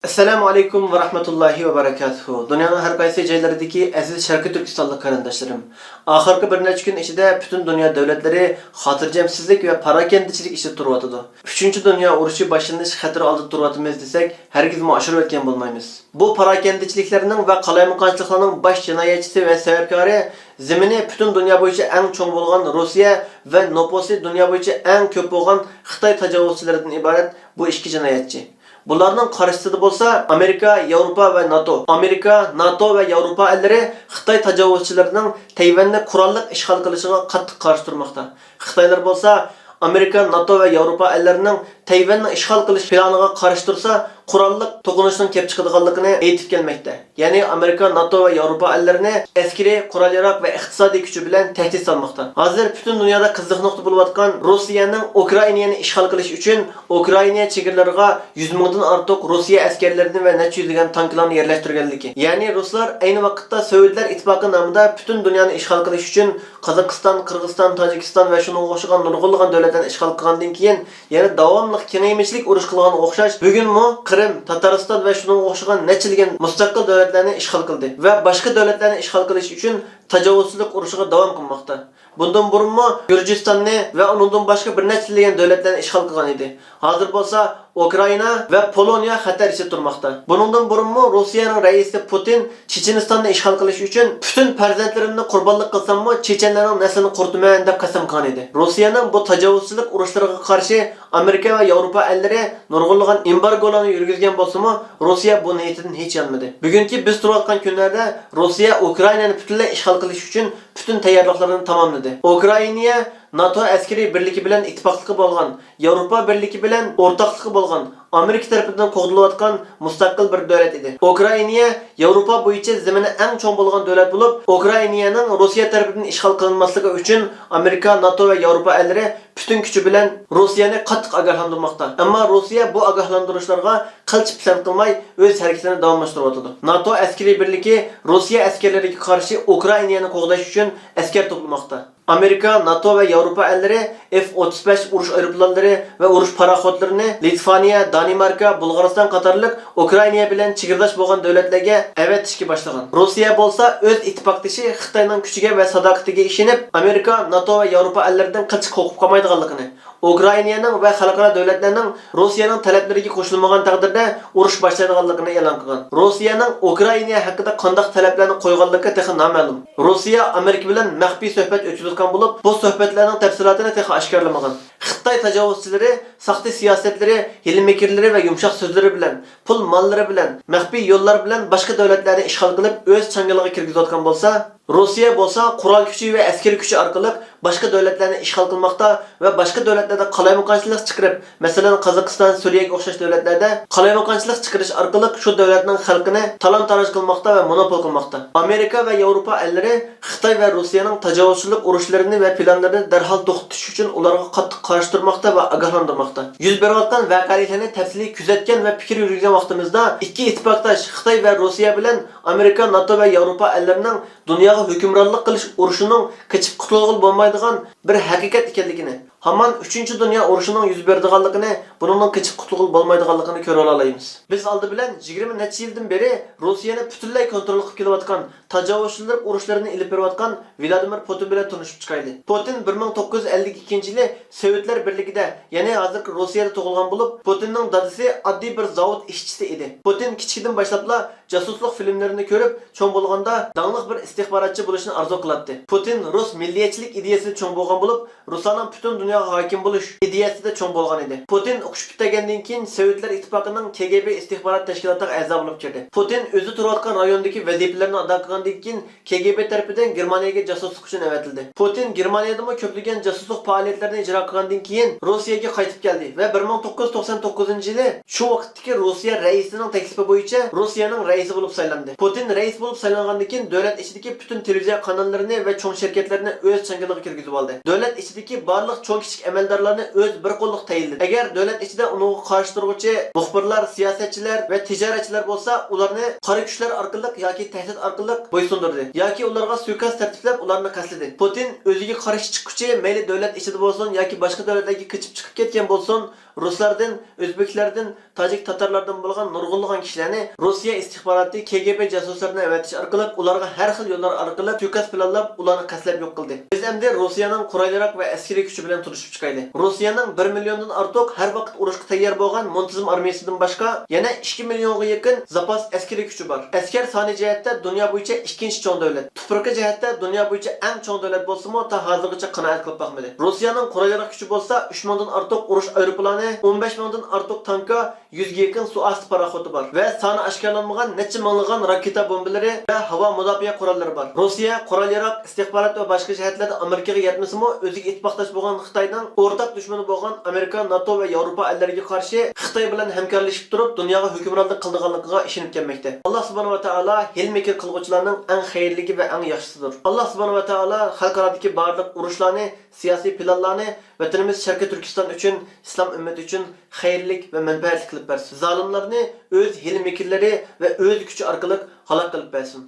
Assalamu alaikum ve rahmetullahi ve berekatuhu. Dünyanın her qaysı joylaridagi aziz Sharqiy Turkistonlik qarindoshlarım. Oxirgi bir necha kun ichida butun dunyo davlatlari xotirjamsizlik va parokandachilik ichida turyotidi. 3-Dünya urushi boshlanish xatiri oldida turyotimiz desak, hargiz oshirib o'tgan bo'lmaymiz. Bu parokandachiliklarning va qalaymuqonchiliklarning bosh jinoyatchisi va sababkori zemini butun dunyo bo'yicha eng cho'ng bo'lgan Rossiya va noposi dunyo bo'yicha eng ko'p bo'lgan Xitoy tajovuzchilaridan iborat bu ikki jinoyatchi. Bularning qarshisida bo'lsa Amerika, Yevropa va NATO. Amerika, NATO va Yevropa ellari Xitoy tajovuzchilarining Tayvanni qurolli ishg'ol qilishiga qattiq qarshi turmoqda. Xitoylar bo'lsa Amerika, NATO va Yevropa ellarining Tayvanni ishg'ol qilish planiga qarshi tursa, qurolli to'qinishning kelib chiqadiganligini aytib kelmoqda. Ya'ni Amerika, NATO va Yevropa ellarini askariy, qurol-yarog va iqtisodiy kuchi bilan tahdid solmoqda. Hozir butun dunyoda qiziq nuqta bo'lib atgan Rossiyaning Ukrainani ishg'ol qilish uchun Ukraina chegaralariga 100 mingdan ortiq Rossiya askarlarini va necha yuzlagan tanklarni yerlashtirganligi. Ya'ni ruslar ayni vaqtda Sovetlar ittifoqi nomida butun dunyoni ishg'ol qilish uchun Qozog'iston, Qirg'iziston, Tojikiston va shunga o'xshagan nurg'unlagan davlatlarni ishg'ol qilgandan keyin yana davomli kengayishlik urush qilgan o'xshash bugunmi Qrim, Tatariston va shunga o'xshagan nechilgan mustaqil davlatlarni ishg'ol qildi va boshqa davlatlarni ishg'ol qilish uchun tajovuzchilik urushiga davom qilmoqda. Bundan burunmi Gürjistonni va undan boshqa bir nechilgan davlatlarni ishg'ol qilgan edi. Hozir bo'lsa Ukraina va Poloniya xatar ichida turmoqda. Bundan burunmi Rossiyaning raisi Putin Chechenistonni ishg'ol qilish uchun butun farzandlarimni qurbonlik qilsammi chechenlarning naslini qurtaman deb qasam qilgan edi. Rossiyaning bu tajovuzchilik urushlariga qarshi Amerika va Yevropa ellari nurg'unlagan embargolarni yurgizgan bo'lsa-mu, Rossiya bu niyatidan hech yanmadi. Bugungi biz turayotgan kunlarda Rossiya Ukrainani butunlay ishg'ol qilish uchun butun tayyorliklarini tamomladi. Ukraina NATO askeri birligi bilan ittifoqligi bo'lgan, Yevropa birligi bilan o'rtoqligi bo'lgan, Amerika tarafidan qo'g'dilayotgan mustaqil bir davlat edi. Ukraina Yevropa bo'yicha zemini eng cho'ng bo'lgan davlat bo'lib, Ukrainaning Rossiya tarafidan ishg'ol qilinmasligi uchun Amerika, NATO va Yevropa ellari butun kuchi bilan Rossiyani qattiq ogohlantirmoqda. Ammo Rossiya bu ogohlantirishlarga qilch pisand qilmay o'z harakatini davomlashtiryotdi. NATO askeri birligi Rossiya askarlariga qarshi Ukrainani qo'g'dash uchun askar to'plamoqda. Amerika, NATO va Yevropa ellari F-35 urush aeroplanlari va urush paraxodlarini Litvaniya, Danimarka, Bulg'ariston qatorliq Ukraina bilan chegirdosh bo'lgan davlatlarga avatishga boshlagan. Rossiya bo'lsa o'z ittifoqdoshi Xitoyning kuchiga va sadoqatiga ishonib, Amerika, NATO va Yevropa ellaridan qilch qo'rqib qolmaydiganligini, Ukrainaning va xalqaro davlatlarning Rossiyaning talablariga qo'shilmagan taqdirda urush boshlaydiganligini e'lon qilgan. Rossiyaning Ukraina haqida qanday talablarni qo'yganligi texnik noma'lum. Rossiya Amerika bilan maxfiy suhbat o'tkazgan bo'lib, bu suhbatlarning tafsilotini texnik oshkorlamagan. Xitoy tajovuzchilari saxta siyosatlari, hilmekirlari va yumshoq so'zlari bilan, pul mollari bilan, maxfiy yo'llar bilan boshqa davlatlarni ishg'ol qilib, o'z changaliga kirgizayotgan bo'lsa, Rossiya bo'lsa qurol kuchi va askari kuchi orqali boshqa davlatlarni ishg'ol qilmoqda va boshqa davlatlarda qalaymuqonchilik chiqarib, masalan Qozog'iston, Suriyaga o'xshash davlatlarda qalaymuqonchilik chiqarish orqali shu davlatning xalqini talon-taroj qilmoqda va monopol qilmoqda. Amerika va Yevropa ellari Xitoy va Rossiyaning tajovuzchilik urushlarini va planlarini darhol to'xtatish uchun ularga qattiq qarshi turmoqda va ogohlantirmoqda. Yuz berayotgan voqealarni tafsiliy kuzatgan va fikr yuritgan vaqtimizda ikki ittifoqdosh Xitoy va Rossiya bilan Amerika, NATO va Yevropa ellarining dunyoga hukmronlik qilish urushining qechib qutulg'il bo'lmaydigan bir haqiqat ekanligini, hamon 3-Dünya urushining yuz berdiganligini, buningdan qechib qutulg'il bo'lmaydiganligini ko'ra olamiz. Biz oldi bilan 20 necha yildan beri Rossiyani butunlay kontrol qilib kelayotgan, tajovuzchilik urushlarini ilib berayotgan Vladimir Putin bilan tanishib chiqaydi. Putin 1952-yili Sovetlar birligida, ya'ni hozirgi Rossiyada tug'ilgan bo'lib, Putinning dadasi oddiy bir zavod ishchisi edi. Putin kichikdan boshlabla jasuslik filmlarini ko'rib, cho'ng bo'lganda danglik bir istixborotchi bo'lishni orzu qiladi. Putin Rus milliyatchilik ideyasida cho'ng bo'lgan bo'lib, Ruslarning butun dunyoga hokim bo'lish ideyasida cho'ng bo'lgan edi. Putin o'qish bitgandan keyin Sovetlar ittifoqining KGB istixborot tashkilotiga a'zo bo'lib kirdi. Putin o'zi turayotgan rayondagi vazifalarni ado qilgandan keyin KGB tarafidan Germaniyaga jasuslik uchun avatildi. Putin Germaniyadami ko'plagan jasuslik faoliyatlarini ijro qilgandan keyin Rossiyaga qaytib keldi va 1999-yili shu vaqtdagi Rossiya raisining taklifi bo'yicha Rossiyaning raisi bo'lib saylandi. Putin rais bo'lib saylangandan keyin davlat ichidagi butun televiziya kanallarini va cho'ng shirkatlarni o'z changaliga kirgizib oldi. Davlat ichidagi barliq cho'ng kichik amaldorlarni o'z bir qo'lliq tayinladi. Agar davlat ichida uni qarshi turuvchi muxbirlar, siyosatchilar va tijoratchilar bo'lsa, ularni qora kuchlar orqali yoki tahdid orqali bo'ysundirdi yoki ularga suiqasd tartiblab ularni qasladi. Putin o'ziga qarshi chiquvchi mayli davlat ichida bo'lsin yoki boshqa davlatlarga qochib chiqib ketgan bo'lsin, Ruslardan, Özbeklerden, Tacik Tatarlardan bo'lgan nurg'unlagan kishilarni Rossiya istihbaroti KGB jasuslarini avatish orqali ularga har xil yo'llar orqali suiqasd planlab, ularni qaslab yo'q qildi. Biz endi Rossiyaning qurolliroq va askariy kuchi bilan turishib chiqaylik. Rossiyaning 1 milliondan ortiq har vaqt urushga tayyor bo'lgan muntazam armiyasidan boshqa yana 2 millionga yaqin zapas askariy kuchi bor. Askar soni jihatda dunyo bo'yicha ikkinchi cho'ng davlat. Tuproqi jihatda dunyo bo'yicha eng cho'ng davlat bo'lsa-mu, ta hozirgacha qanoat qilib boqmadi. Rossiyaning qurolliroq kuchi bo'lsa 3 mingdan ortiq urush aeroplani, 15 mingdan ortiq tanka, 100 ga yaqin suvosti paraxoti bor va soni oshkorlanmagan necha minglagan raketa bombalari va havo mudofaa qurollari bor. Rossiya qurolliroq istihborot va boshqa jihatlarda Amerikaga yetmasa-mu, o'ziga ittifoqdosh bo'lgan Xitoyning o'rtaq dushmani bo'lgan Amerika, NATO va Yevropa ellariga qarshi Xitoy bilan hamkorlashib turib, dunyoga hukmronlik qilganligiga ishonib kelmoqda. Alloh subhanahu va taolo hilm-fikr qilguvchilarning eng xayrligi va eng yaxshisidir. Alloh subhanahu va taolo xalqarodagi barliq urushlarni, siyosiy planlarni vatanimiz Sharqiy Turkiston uchun, islom ummati uchun xayrlik va manfaatli qilib bersin. Zolimlarni o'z hilm-fikrlari va o'z kuchi orqali halok qilib bersin.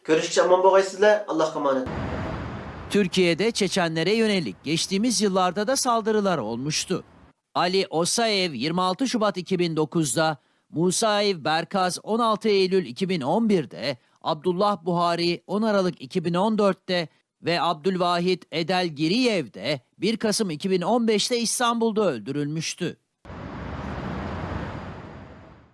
Görüşürüz, aman bağaysızlar. Allah'a emanet. Türkiye'de Çeçenlere yönelik geçtiğimiz yıllarda da saldırılar olmuştu. Ali Osaev 26 Şubat 2009'da, Musaev Berkaz 16 Eylül 2011'de, Abdullah Buhari 10 Aralık 2014'te ve Abdülvahit Edel Giriyev de 1 Kasım 2015'te İstanbul'da öldürülmüştü.